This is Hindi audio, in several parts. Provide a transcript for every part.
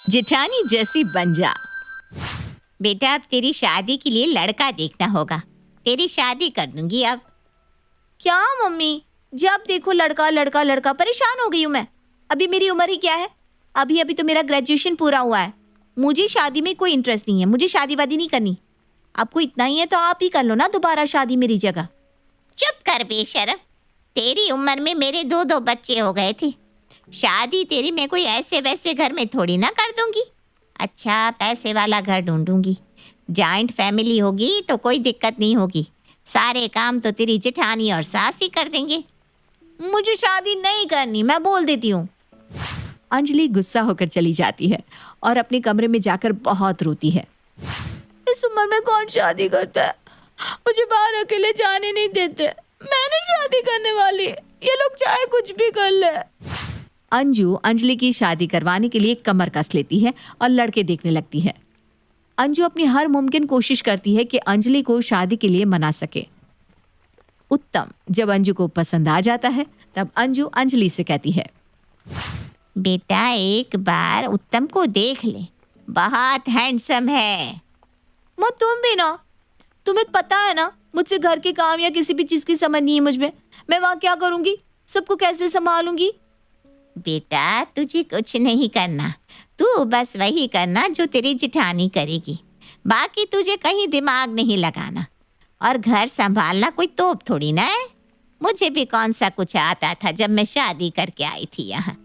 जेठानी जैसी बन जा। बेटा अब तेरी शादी के लिए लड़का देखना होगा। तेरी शादी कर दूंगी अब। क्या मम्मी, जब देखो लड़का लड़का लड़का, परेशान हो गई हूँ मैं। अभी मेरी उम्र ही क्या है, अभी अभी तो मेरा ग्रेजुएशन पूरा हुआ है। मुझे शादी में कोई इंटरेस्ट नहीं है, मुझे शादी वादी नहीं करनी। आपको इतना ही है तो आप ही कर लो ना दोबारा शादी मेरी जगह। चुप कर बेशरम, तेरी उम्र में मेरे दो दो बच्चे हो गए थे। शादी तेरी मैं कोई ऐसे वैसे घर में थोड़ी ना कर दूंगी। अच्छा पैसे वाला घर ढूंढूंगी। जॉइंट फैमिली होगी तो कोई दिक्कत नहीं होगी, सारे काम तो तेरी जेठानी और सास ही कर देंगे। मुझे शादी नहीं करनी, मैं बोल देती हूँ। अंजलि गुस्सा होकर चली जाती है और अपने कमरे में जाकर बहुत रोती है। इस उम्र में कौन शादी करता है, मुझे बाहर अकेले जाने नहीं देते। मैं नहीं शादी करने वाली, ये लोग चाहे कुछ भी कर ले। अंजू अंजलि की शादी करवाने के लिए कमर कस लेती है और लड़के देखने लगती है। अंजू अपनी हर मुमकिन कोशिश करती है कि अंजलि को शादी के लिए मना सके। उत्तम जब अंजू को पसंद आ जाता है तब अंजू अंजलि से कहती है, बेटा एक बार उत्तम को देख ले, बहुत हैंडसम है। माँ तुम भी ना, तुम्हें पता है ना मुझसे घर के काम या किसी भी चीज की समझ नहीं है मुझ में। मैं वहाँ क्या करूँगी, सबको कैसे संभालूंगी। बेटा तुझे कुछ नहीं करना, तू बस वही करना जो तेरी जेठानी करेगी। बाकी तुझे कहीं दिमाग नहीं लगाना। और घर संभालना कोई तोप थोड़ी ना है। मुझे भी कौन सा कुछ आता था जब मैं शादी करके आई थी यहाँ।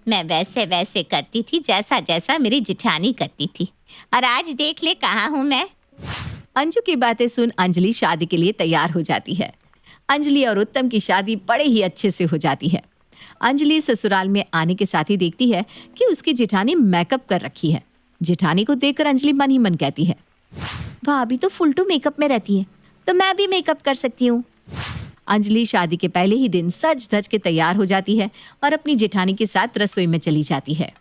मैं वैसे वैसे करती थी जैसा जैसा मेरी जेठानी करती थी, और आज देख ले कहाँ हूँ मैं। अंजू की बातें सुन अंजलि शादी के लिए तैयार हो जाती है। अंजलि और उत्तम की शादी बड़े ही अच्छे से हो जाती है। अंजलि ससुराल में आने के साथ ही देखती है कि उसकी जेठानी मेकअप कर रखी है। जेठानी को देखकर अंजलि मन ही मन कहती है, भाभी तो फुल टू मेकअप में रहती है, तो मैं भी मेकअप कर सकती हूँ। अंजलि शादी के पहले ही दिन सज धज के तैयार हो जाती है और अपनी जेठानी के साथ रसोई में चली जाती है।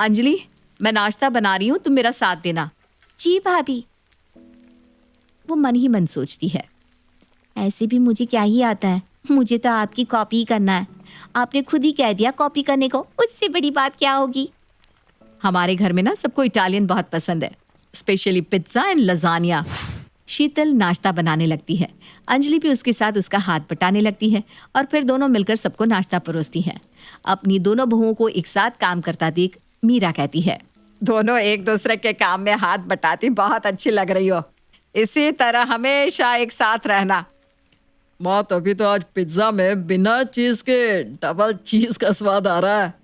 अंजलि मैं नाश्ता बना रही हूँ, तुम मेरा साथ देना। जी भाभी। वो मन ही मन सोचती है, ऐसे भी मुझे क्या ही आता है, मुझे तो आपकी कॉपी करना है। आपने खुद ही कह दिया कॉपी करने को, उससे बड़ी बात क्या होगी। हमारे घर में ना सबको इटालियन बहुत पसंद है, स्पेशली पिज्जा एंड लजानिया। शीतल नाश्ता बनाने लगती है। अंजलि भी उसके साथ उसका हाथ बटाने लगती है और फिर दोनों मिलकर सबको नाश्ता परोसती है। अपनी दोनों बहुओं को एक साथ काम करता देख मीरा कहती है, दोनों एक दूसरे के काम में हाथ बटाती बहुत अच्छी लग रही हो। इसी तरह हमेशा एक साथ रहना। माँ तभी तो आज पिज्जा में बिना चीज के डबल चीज का स्वाद आ रहा है।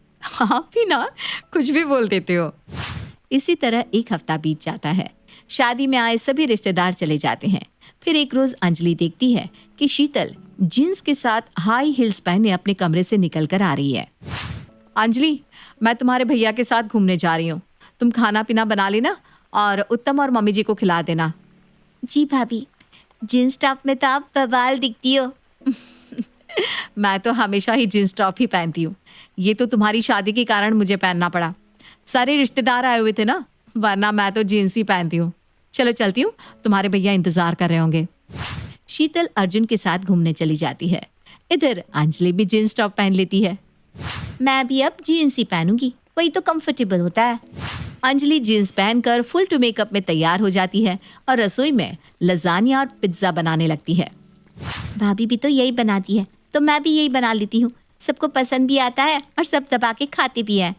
आप भी ना कुछ भी बोल देते हो। इसी तरह एक हफ्ता बीत जाता है। शादी में आए सभी रिश्तेदार चले जाते हैं। फिर एक रोज अंजलि देखती है कि शीतल जीन्स के साथ हाई हील्स पहने अपने कमरे से निकल कर आ रही है। अंजलि मैं तुम्हारे भैया के साथ घूमने जा रही हूँ, तुम खाना पीना बना लेना और उत्तम और मम्मी जी को खिला देना। जी भाभी, जींस टॉप में तो आप बवाल दिखती हो। मैं तो हमेशा ही जींस टॉप ही पहनती हूँ, ये तो तुम्हारी शादी के कारण मुझे पहनना पड़ा। सारे रिश्तेदार आए हुए थे ना, वरना मैं तो जीन्स ही पहनती हूँ। चलो चलती हूँ, तुम्हारे भैया इंतजार कर रहे होंगे। शीतल अर्जुन के साथ घूमने चली जाती है। इधर अंजलि भी जीन्स टॉप पहन लेती है। मैं भी अब जीन्स ही पहनूंगी, वही तो कंफर्टेबल होता है। अंजलि जीन्स पहनकर फुल टू मेकअप में तैयार हो जाती है और रसोई में लजानिया और पिज्जा बनाने लगती है। भाभी भी तो यही बनाती है, तो मैं भी यही बना लेती हूँ। सबको पसंद भी आता है और सब दबा के खाते भी हैं।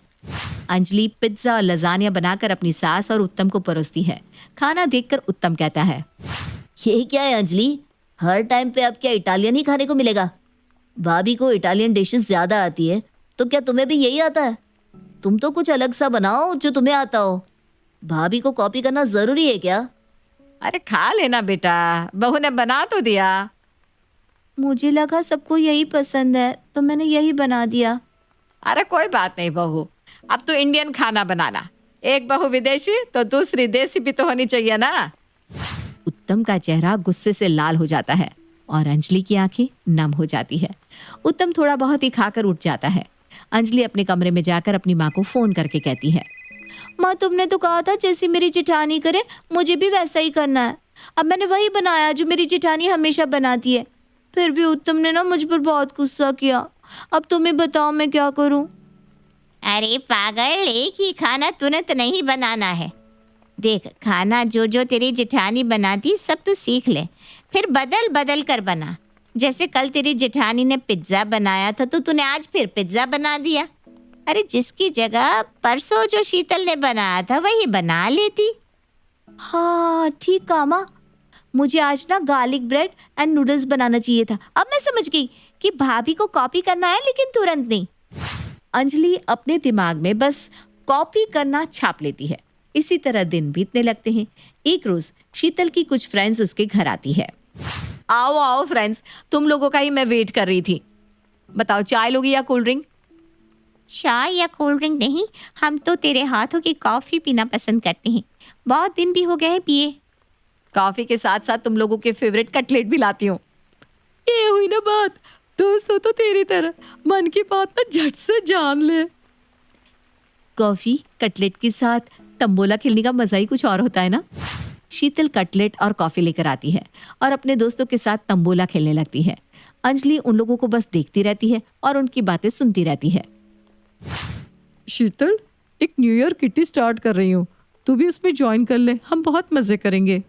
अंजलि पिज्जा और लजानिया बनाकर अपनी सास और उत्तम को परोसती है। खाना देखकर उत्तम कहता है, ये क्या है अंजलि, हर टाइम पे अब क्या इटालियन ही खाने को मिलेगा। भाभी को इटालियन डिशेस ज्यादा आती है, तो क्या तुम्हें भी यही आता है। तुम तो कुछ अलग सा बनाओ जो तुम्हें आता हो। भाभी को कॉपी करना जरूरी है क्या। अरे खा लेना बेटा, बहू ने बना तो दिया। मुझे लगा सबको यही पसंद है तो मैंने यही बना दिया। अरे कोई बात नहीं बहू, अब तो इंडियन खाना बनाना। एक बहू विदेशी तो दूसरी देसी भी तो होनी चाहिए ना। उत्तम का चेहरा गुस्से से लाल हो जाता है और अंजलि की आंखें नम हो जाती है। उत्तम थोड़ा बहुत ही खाकर उठ जाता है। अंजलि अपने कमरे में जाकर अपनी माँ को फोन करके कहती है, माँ तुमने तो कहा था जैसी मेरी जेठानी करे मुझे भी वैसा ही करना है। अब मैंने वही बनाया जो मेरी जेठानी हमेशा बनाती है। फिर भी उत्तम ने ना मुझ पर बहुत गुस्सा किया। अब तुम्हें बताओ मैं क्या करूं। अरे पागल, एक ही खाना तुरंत नहीं बनाना है। देख, खाना जो जो तेरी जेठानी बनाती सब तू सीख ले, फिर बदल बदल कर बना। जैसे कल तेरी जेठानी ने पिज्ज़ा बनाया था तो तूने आज फिर पिज्ज़ा बना दिया। अरे जिसकी जगह परसों जो शीतल ने बनाया था वही बना लेती। हाँ ठीक कहा माँ, मुझे आज ना गार्लिक ब्रेड एंड नूडल्स बनाना चाहिए था। अब मैं समझ गई कि भाभी को कॉपी करना है लेकिन तुरंत नहीं। अंजलि अपने दिमाग में बस कॉपी करना छाप लेती है। इसी तरह दिन बीतने लगते हैं। एक रोज शीतल की कुछ फ्रेंड्स उसके घर आती है। आओ आओ फ्रेंड्स, तुम लोगों का ही मैं वेट कर रही थी। बताओ, चाय लोगी या कोल्ड ड्रिंक? चाय या कोल्ड ड्रिंक नहीं, हम तो तेरे हाथों की कॉफ़ी पीना पसंद करते हैं। बहुत दिन भी हो गए हैं पिए। कॉफी के साथ साथ तुम लोगों के फेवरेट कटलेट भी लाती हूँ। ये हुई ना बात, दोस्तों तो तेरी तरह मन की बात ना झट से जान ले। कॉफी कटलेट के साथ तंबोला खेलने का मजा ही कुछ और होता है ना। शीतल कटलेट और कॉफी लेकर आती है और अपने दोस्तों के साथ तंबोला खेलने लगती है। अंजलि उन लोगों को बस देखती रहती है और उनकी बातें सुनती रहती है। शीतल, एक न्यू ईयर किटी स्टार्ट कर रही हूँ, तू भी उसमें ज्वाइन कर ले, हम बहुत मजे करेंगे।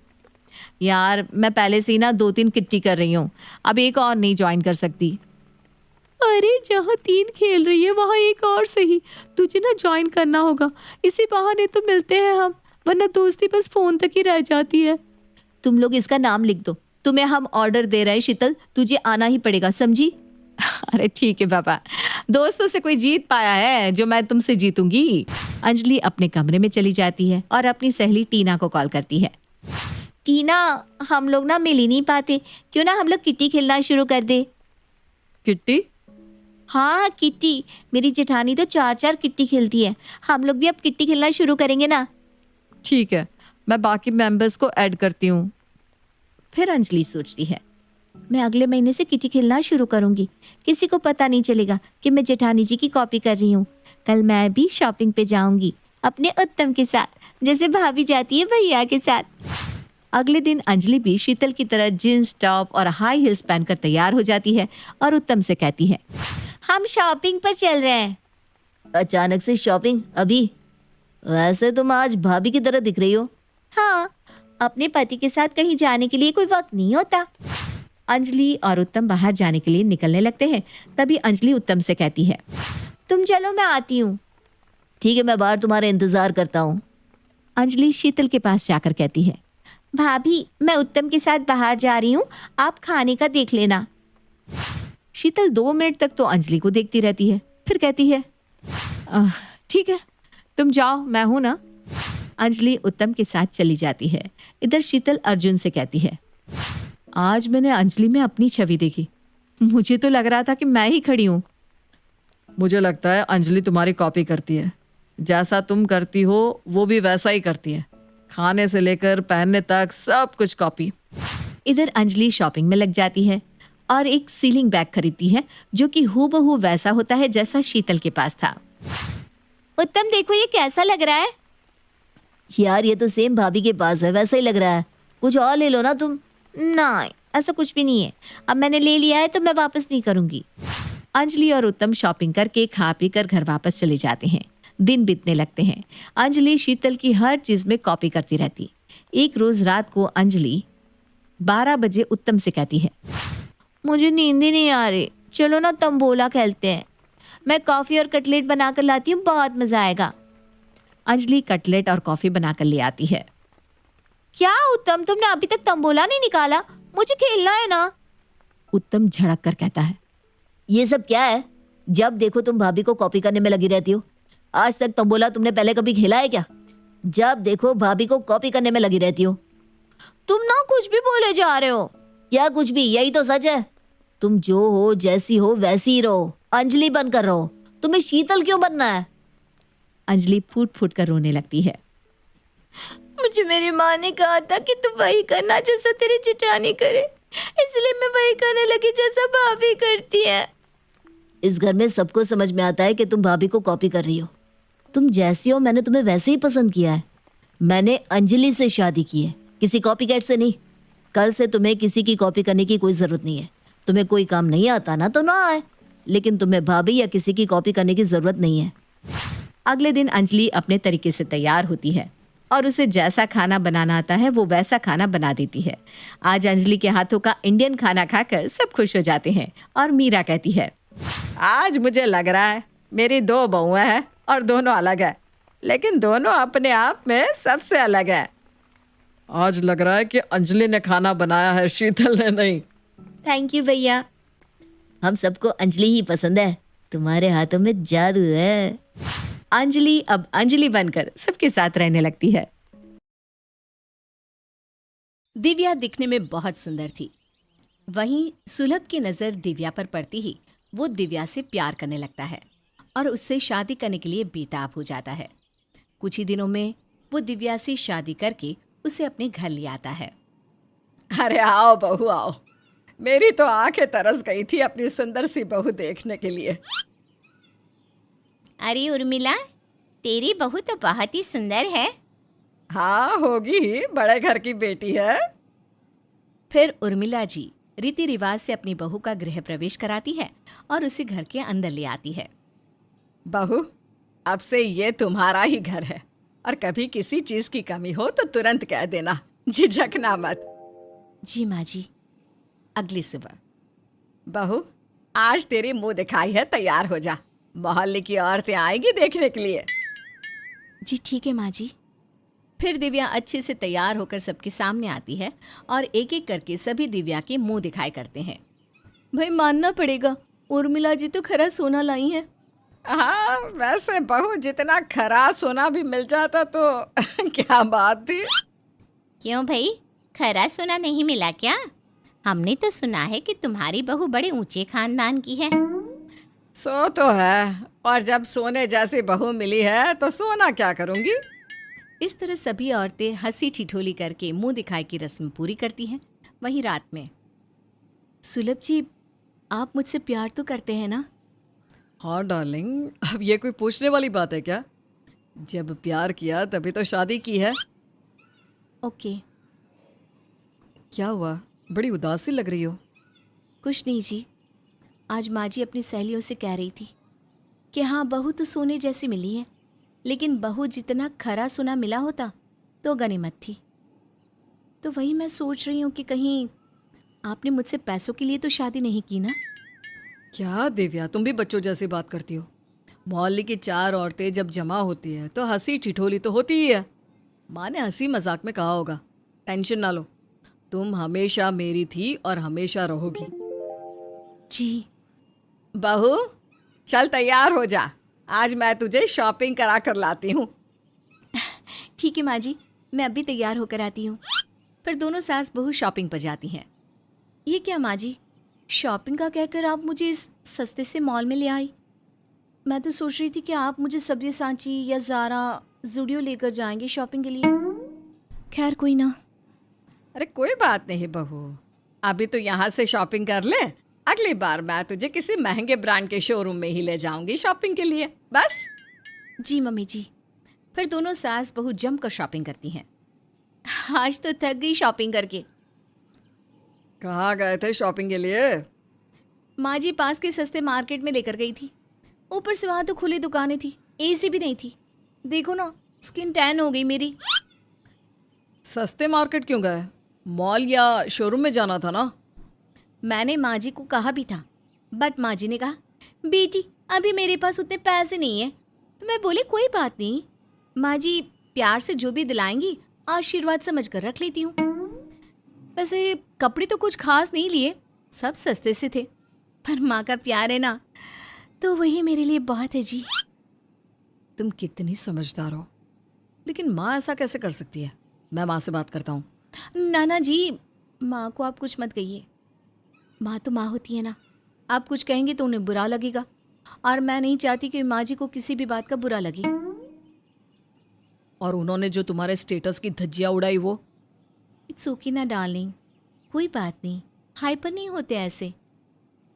यार मैं पहले से ही ना 2-3 किट्टी कर रही हूँ, अब एक और नहीं ज्वाइन कर सकती। अरे जहाँ 3 खेल रही है वहाँ एक और सही, तुझे ना ज्वाइन करना होगा। इसी बहाने तो मिलते हैं हम, वरना दोस्ती बस फोन तक ही रह जाती है। तुम लोग इसका नाम लिख दो, तुम्हें हम ऑर्डर दे रहे हैं शीतल, तुझे आना ही पड़ेगा, समझी? अरे ठीक है पापा, दोस्तों से कोई जीत पाया है जो मैं तुमसे जीतूंगी। अंजलि अपने कमरे में चली जाती है और अपनी सहेली टीना को कॉल करती है। टीना, हम लोग ना मिल ही नहीं पाते, क्यों ना हम लोग किट्टी खेलना शुरू कर दे। किट्टी? हाँ किट्टी, मेरी जेठानी तो 4-4 किट्टी खेलती है। हम लोग भी अब किट्टी खेलना शुरू करेंगे ना। ठीक है, मैं बाकी मेंबर्स को ऐड करती हूँ। फिर अंजलि सोचती है, मैं अगले महीने से किट्टी खेलना शुरू करूंगी, किसी को पता नहीं चलेगा कि मैं जेठानी जी की कॉपी कर रही हूँ। कल मैं भी शॉपिंग पे जाऊंगी अपने उत्तम के साथ, जैसे भाभी जाती है भैया के साथ। अगले दिन अंजलि भी शीतल की तरह जींस टॉप और हाई हील्स पहनकर तैयार हो जाती है और उत्तम से कहती है, हम शॉपिंग पर चल रहे हैं। अचानक से शॉपिंग अभी? वैसे तुम आज भाभी की तरह दिख रही हो। हाँ, अपने पति के साथ कहीं जाने के लिए कोई वक्त नहीं होता। अंजलि और उत्तम बाहर जाने के लिए निकलने लगते हैं। तभी अंजलि उत्तम से कहती है, तुम चलो, मैं आती हूँ। ठीक है, मैं बाहर तुम्हारा इंतजार करता हूँ। अंजलि शीतल के पास जाकर कहती है, भाभी, मैं उत्तम के साथ बाहर जा रही हूँ, आप खाने का देख लेना। शीतल 2 मिनट तक तो अंजलि को देखती रहती है, फिर कहती है, ठीक है तुम जाओ, मैं हूं ना। अंजलि उत्तम के साथ चली जाती है। इधर शीतल अर्जुन से कहती है, आज मैंने अंजलि में अपनी छवि देखी, मुझे तो लग रहा था कि मैं ही खड़ी हूँ। मुझे लगता है अंजलि तुम्हारी कॉपी करती है, जैसा तुम करती हो वो भी वैसा ही करती है, खाने से लेकर पहनने तक सब कुछ कॉपी। इधर अंजलि शॉपिंग में लग जाती है और एक सीलिंग बैग खरीदती है जो कि हूबहू वैसा होता है जैसा शीतल के पास था। उत्तम देखो, ये कैसा लग रहा है? यार ये तो सेम भाभी के पास है, वैसा ही लग रहा है, कुछ और ले लो ना तुम। नहीं, ऐसा कुछ भी नहीं है, अब मैंने ले लिया है तो मैं वापस नहीं करूंगी। अंजलि और उत्तम शॉपिंग करके खा पी कर घर वापस चले जाते हैं। दिन बीतने लगते हैं। अंजलि शीतल की हर चीज में कॉपी करती रहती। एक रोज रात को अंजलि 12 बजे उत्तम से कहती है, मुझे नींद ही नहीं आ रही, चलो ना तंबोला खेलते हैं। मैं कॉफी और कटलेट बनाकर लाती हूँ, बहुत मजा आएगा। अंजलि कटलेट और कॉफी बनाकर ले आती है। क्या उत्तम, तुमने अभी तक तंबोला नहीं निकाला? मुझे खेलना है ना। उत्तम झड़क कर कहता है, ये सब क्या है? जब देखो तुम भाभी को कॉपी करने में लगी रहती हो। आज तक तंबोला तुमने पहले कभी खेला है क्या? जब देखो भाभी को कॉपी करने में लगी रहती हो। तुम ना कुछ भी बोले जा रहे हो। क्या कुछ भी? यही तो सच है। तुम जो हो, जैसी हो वैसी ही रहो, अंजलि बनकर रहो। तुम्हें शीतल क्यों बनना है? अंजलि फूट फूट कर रोने लगती है। मुझे मेरी माँ ने कहा था कि तू वही करना जैसा तेरी जेठानी करे, इसलिए मैं वही करने लगी जैसा भाभी करती है। इस घर में सबको समझ में आता है कि तुम भाभी को कॉपी कर रही हो। तुम जैसी हो मैंने तुम्हें वैसे ही पसंद किया है। मैंने अंजलि से शादी की है, किसी कॉपीकैट से नहीं। कल से तुम्हें किसी की कॉपी करने की कोई जरूरत नहीं है। तुम्हें कोई काम नहीं आता ना तो ना आए, लेकिन तुम्हें भाभी या किसी की कॉपी करने की जरूरत नहीं है। अगले दिन अंजलि अपने तरीके से तैयार होती है और उसे जैसा खाना बनाना आता है वो वैसा खाना बना देती है। आज अंजलि के हाथों का इंडियन खाना खाकर सब खुश हो जाते हैं और मीरा कहती है, आज मुझे लग रहा है मेरी 2 बहुएं हैं और दोनों अलग है, लेकिन दोनों अपने आप में सबसे अलग है। आज लग रहा है कि अंजलि ने खाना बनाया है, शीतल ने नहीं। थैंक यू भैया। हम सबको अंजलि ही पसंद है, तुम्हारे हाथों में जादू है। अंजलि अब अंजलि बनकर सबके साथ रहने लगती है। दिव्या दिखने में बहुत सुंदर थी। वहीं सुलभ की नज़र दिव्या पर पड़ती ही वो दिव्या से प्यार करने लगता है और उससे शादी करने के लिए बेताब हो जाता है। कुछ ही दिनों में वो दिव्या से शादी करके उसे अपने घर ले आता है। अरे आओ बहू आओ, मेरी तो आंखें तरस गई थी अपनी सुंदर सी बहू देखने के लिए। अरे उर्मिला, तेरी बहू तो बहुत ही सुंदर है। हाँ होगी ही, बड़े घर की बेटी है। फिर उर्मिला जी रीति रिवाज से अपनी बहू का गृह प्रवेश कराती है और उसे घर के अंदर ले आती है। बहू, अब से ये तुम्हारा ही घर है और कभी किसी चीज की कमी हो तो तुरंत कह देना, झिझकना मत। जी माँ जी। अगली सुबह बहू, आज तेरी मुंह दिखाई है, तैयार हो जा, मोहल्ले की औरतें आएंगी देखने के लिए। जी ठीक है माँ जी। फिर दिव्या अच्छे से तैयार होकर सबके सामने आती है और एक एक करके सभी दिव्या के मुंह दिखाई करते हैं। भाई मानना पड़ेगा, उर्मिला जी तो खरा सोना लाई है। हाँ वैसे बहू, जितना खरा सोना भी मिल जाता तो क्या बात थी। क्यों भाई, खरा सोना नहीं मिला क्या? हमने तो सुना है कि तुम्हारी बहू बड़े ऊंचे खानदान की है। सो तो है, और जब सोने जैसी बहू मिली है तो सोना क्या करूंगी। इस तरह सभी औरतें हंसी ठिठोली करके मुंह दिखाई की रस्म पूरी करती हैं। वहीं रात में, सुलभ जी, आप मुझसे प्यार तो करते हैं ना? हाँ डार्लिंग, अब ये कोई पूछने वाली बात है क्या? जब प्यार किया तभी तो शादी की है। ओके। क्या हुआ, बड़ी उदासी लग रही हो? कुछ नहीं जी, आज माँ जी अपनी सहेलियों से कह रही थी कि हाँ बहू तो सोने जैसी मिली है, लेकिन बहू जितना खरा सोना मिला होता तो गनीमत थी। तो वही मैं सोच रही हूँ कि कहीं आपने मुझसे पैसों के लिए तो शादी नहीं की ना? क्या दिव्या, तुम भी बच्चों जैसी बात करती हो। मोहल्ले की 4 औरतें जब जमा होती है तो हंसी ठिठोली तो होती ही है। माँ ने हंसी मजाक में कहा होगा। टेंशन ना लो, तुम हमेशा मेरी थी और हमेशा रहोगी। जी। बहू चल तैयार हो जा, आज मैं तुझे शॉपिंग करा कर लाती हूँ। ठीक है माँ जी, मैं अभी तैयार होकर आती हूँ। फिर दोनों सास बहू शॉपिंग पर जाती हैं। ये क्या माँ जी, शॉपिंग का कहकर आप मुझे इस सस्ते से मॉल में ले आई? मैं तो सोच रही थी कि आप मुझे सब्जी सांची या ज़ारा, ज़ुडियो लेकर जाएंगे शॉपिंग के लिए। खैर कोई ना। अरे कोई बात नहीं बहू, अभी तो यहाँ से शॉपिंग कर ले, अगली बार मैं तुझे किसी महंगे ब्रांड के शोरूम में ही ले जाऊंगी शॉपिंग के लिए, बस। जी मम्मी जी। फिर दोनों सास बहू जमकर शॉपिंग करती हैं। आज तो थक गई शॉपिंग करके। कहाँ गए थे शॉपिंग के लिए? माँ जी पास के सस्ते मार्केट में लेकर गई थी। ऊपर से वहाँ तो खुली दुकानें थी, एसी भी नहीं थी। देखो ना, स्किन टैन हो गई मेरी। सस्ते मार्केट क्यों गए? मॉल या शोरूम में जाना था ना। मैंने माँ जी को कहा भी था, बट माँ जी ने कहा बेटी अभी मेरे पास उतने पैसे नहीं है। तो मैं बोले कोई बात नहीं, माँ जी प्यार से जो भी दिलाएंगी आशीर्वाद समझ कर रख लेती हूँ। वैसे कपड़े तो कुछ खास नहीं लिए, सब सस्ते से थे, पर माँ का प्यार है ना, तो वही मेरे लिए बहुत है जी। तुम कितनी समझदार हो, लेकिन माँ ऐसा कैसे कर सकती है? मैं माँ से बात करता हूँ। नाना जी, माँ को आप कुछ मत कहिए। माँ तो माँ होती है ना, आप कुछ कहेंगे तो उन्हें बुरा लगेगा, और मैं नहीं चाहती कि माँ जी को किसी भी बात का बुरा लगे। और उन्होंने जो तुम्हारे स्टेटस की धज्जियाँ उड़ाई वो? इट्स ओके ना डार्लिंग, कोई बात नहीं, हाइपर नहीं होते ऐसे।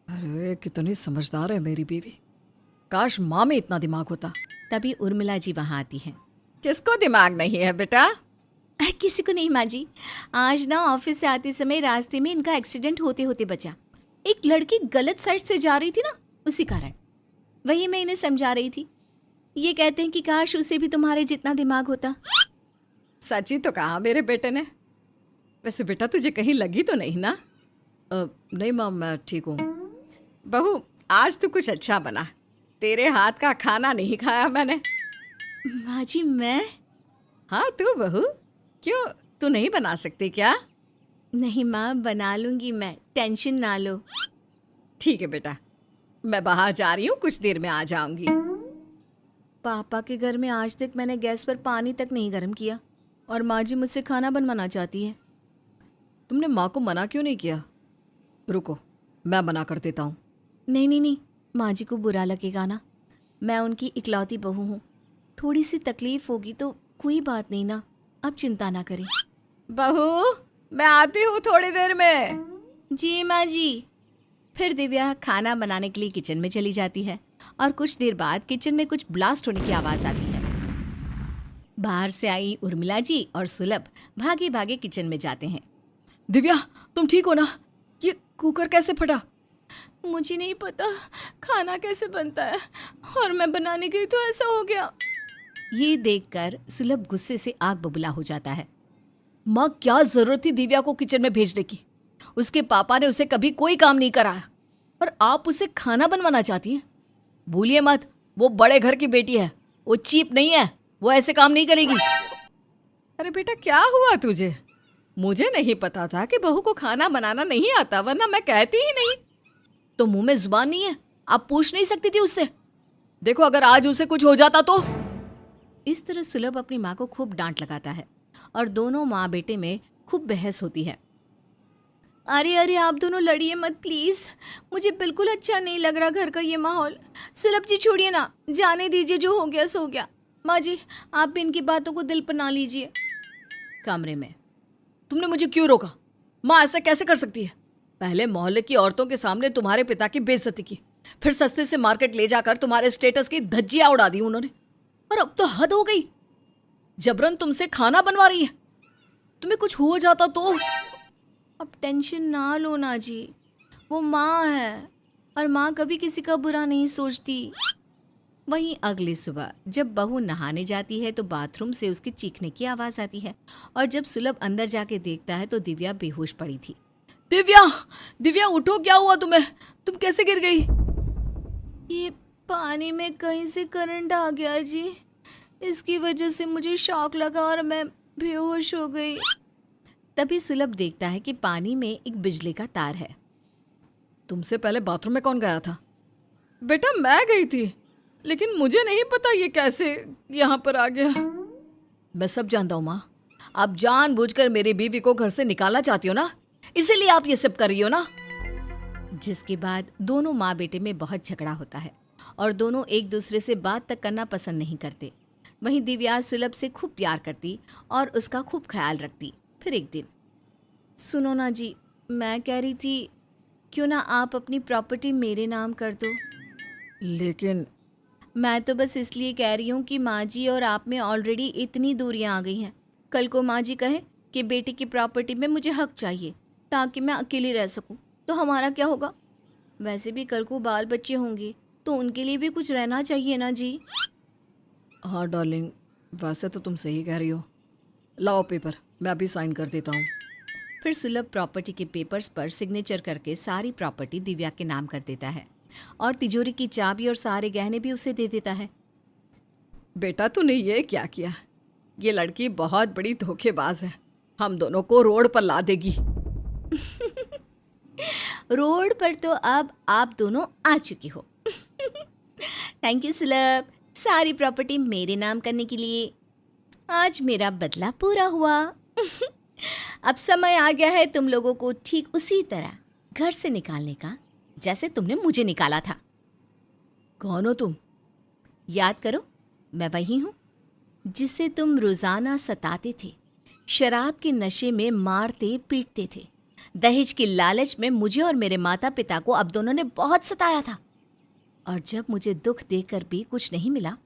अरे कितनी समझदार है मेरी बीवी, काश माँ में इतना दिमाग होता। तभी उर्मिला जी वहाँ आती हैं। किसको दिमाग नहीं है बेटा? किसी को नहीं माँ जी, आज ना ऑफिस से आते समय रास्ते में इनका एक्सीडेंट होते होते बचा। एक लड़की गलत साइड से जा रही थी ना, उसी कारण। वही मैं इन्हें समझा रही थी। ये कहते हैं कि काश उसे भी तुम्हारे जितना दिमाग होता। सच्ची तो कहा मेरे बेटे ने। वैसे बेटा तुझे कहीं लगी तो नहीं ना? नहीं माँ, मैं ठीक हूँ। बहू, आज तो कुछ अच्छा बना। तेरे हाथ का खाना नहीं खाया मैंने। माँ जी मैं? हाँ तू बहू, क्यों तू नहीं बना सकती क्या? नहीं माँ, बना लूंगी मैं, टेंशन ना लो। ठीक है बेटा, मैं बाहर जा रही हूँ, कुछ देर में आ जाऊंगी। पापा के घर में आज तक मैंने गैस पर पानी तक नहीं गर्म किया और माँ जी मुझसे खाना बनवाना चाहती है। तुमने माँ को मना क्यों नहीं किया? रुको, मैं मना कर देता हूँ। नहीं नहीं नहीं, माँ जी को बुरा लगेगा ना। मैं उनकी इकलौती बहू हूँ, थोड़ी सी तकलीफ होगी तो कोई बात नहीं ना, आप चिंता ना करें। बहू, मैं आती हूँ थोड़ी देर में। जी माँ जी। फिर दिव्या खाना बनाने के लिए किचन में चली जाती है और कुछ देर बाद किचन में कुछ ब्लास्ट होने की आवाज़ आती है। बाहर से आई उर्मिला जी और सुलभ भागे भागे किचन में जाते हैं। दिव्या, तुम ठीक हो ना? ये कुकर कैसे फटा? मुझे नहीं पता खाना कैसे बनता है और मैं बनाने गई तो ऐसा हो गया। ये देखकर सुलभ गुस्से से आग बबूला हो जाता है। माँ, क्या जरूरत थी दिव्या को किचन में भेजने की? उसके पापा ने उसे कभी कोई काम नहीं कराया और आप उसे खाना बनवाना चाहती हैं? भूलिए मत, वो बड़े घर की बेटी है, वो चीप नहीं है, वो ऐसे काम नहीं करेगी। अरे बेटा, क्या हुआ तुझे? मुझे नहीं पता था कि बहू को खाना बनाना नहीं आता, वरना मैं कहती ही नहीं। तो मुंह में जुबान नहीं है? आप पूछ नहीं सकती थी उससे? देखो, अगर आज उसे कुछ हो जाता तो। इस तरह सुलभ अपनी माँ को खूब डांट लगाता है और दोनों माँ बेटे में खूब बहस होती है। अरे अरे, आप दोनों लड़िए मत प्लीज, मुझे बिल्कुल अच्छा नहीं लग रहा घर का ये माहौल। सुलभ जी छोड़िए ना, जाने दीजिए, जो हो गया सो गया। माँ जी, आप भी इनकी बातों को दिल पर ना लीजिए। कमरे में तुमने मुझे क्यों रोका? माँ ऐसा कैसे कर सकती है? पहले मोहल्ले की औरतों के सामने तुम्हारे पिता की बेइज्जती की, फिर सस्ते से मार्केट ले जाकर तुम्हारे स्टेटस की धज्जियां उड़ा दी उन्होंने, और अब तो हद हो गई। जबरन तुमसे खाना बनवा रही है। तुम्हें कुछ हो जाता तो? अब टेंशन ना लो ना जी, वो माँ है और माँ कभी किसी का बुरा नहीं सोचती। वहीं अगली सुबह जब बहू नहाने जाती है तो बाथरूम से उसके चीखने की आवाज़ आती है और जब सुलभ अंदर जाके देखता है तो दिव्या बेहोश पड़ी थी। दिव्या, दिव्या उठो, क्या हुआ तुम्हें? तुम कैसे गिर गई? ये पानी में कहीं से करंट आ गया जी, इसकी वजह से मुझे शॉक लगा और मैं बेहोश हो गई। तभी सुलभ देखता है कि पानी में एक बिजली का तार है। तुमसे पहले बाथरूम में कौन गया था? बेटा, मैं गई थी, लेकिन मुझे नहीं पता ये कैसे यहाँ पर आ गया। मैं सब जानता हूँ माँ, आप जानबूझकर मेरी बीवी को घर से निकालना चाहती हो ना, इसीलिए आप ये सब कर रही हो ना। जिसके बाद दोनों माँ बेटे में बहुत झगड़ा होता है और दोनों एक दूसरे से बात तक करना पसंद नहीं करते। वहीं दिव्या सुलभ से खूब प्यार करती और उसका खूब ख्याल रखती। फिर एक दिन, सुनो ना जी, मैं कह रही थी क्यों ना आप अपनी प्रॉपर्टी मेरे नाम कर दो। लेकिन मैं तो बस इसलिए कह रही हूँ कि माँ जी और आप में ऑलरेडी इतनी दूरियाँ आ गई हैं। कल को माँ जी कहे कि बेटी की प्रॉपर्टी में मुझे हक चाहिए ताकि मैं अकेली रह सकूँ, तो हमारा क्या होगा? वैसे भी कल को बाल बच्चे होंगे तो उनके लिए भी कुछ रहना चाहिए ना जी। हाँ डार्लिंग, वैसे तो तुम सही कह रही हो। लाओ पेपर, मैं अभी साइन कर देता हूँ। फिर सुलभ प्रॉपर्टी के पेपर्स पर सिग्नेचर करके सारी प्रॉपर्टी दिव्या के नाम कर देता है और तिजोरी की चाबी और सारे गहने भी उसे दे देता है। बेटा, तूने ये क्या किया? ये लड़की बहुत बड़ी धोखेबाज है, हम दोनों को रोड पर ला देगी। रोड पर तो अब आप दोनों आ चुकी हो। थैंक यू सुलभ, सारी प्रॉपर्टी मेरे नाम करने के लिए। आज मेरा बदला पूरा हुआ। अब समय आ गया है तुम लोगों को ठीक उसी तरह घर से निकालने का जैसे तुमने मुझे निकाला था। कौन हो तुम? याद करो, मैं वही हूँ जिसे तुम रोजाना सताते थे, शराब के नशे में मारते पीटते थे, दहेज की लालच में मुझे और मेरे माता पिता को अब दोनों ने बहुत सताया था। और जब मुझे दुख देकर भी कुछ नहीं मिला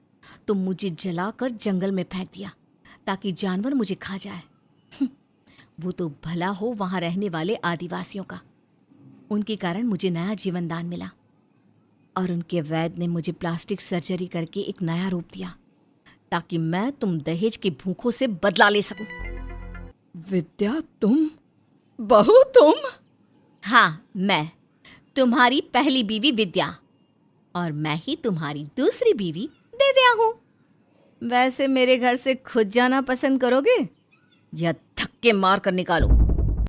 तो मुझे जलाकर जंगल में फेंक दिया ताकि जानवर मुझे खा जाए। वो तो भला हो वहां रहने वाले आदिवासियों का, उनके कारण मुझे नया जीवन दान मिला। और उनके वैद्य ने मुझे प्लास्टिक सर्जरी करके एक नया रूप दिया ताकि मैं तुम दहेज के भूखों से बदला ले सकूं। विद्या, तुम? बहू तुम? हाँ, मैं तुम्हारी पहली बीवी विद्या और मैं ही तुम्हारी दूसरी बीवी दिव्या हूं। वैसे मेरे घर से खुद जाना पसंद करोगे या धक्के मार कर निकालूं?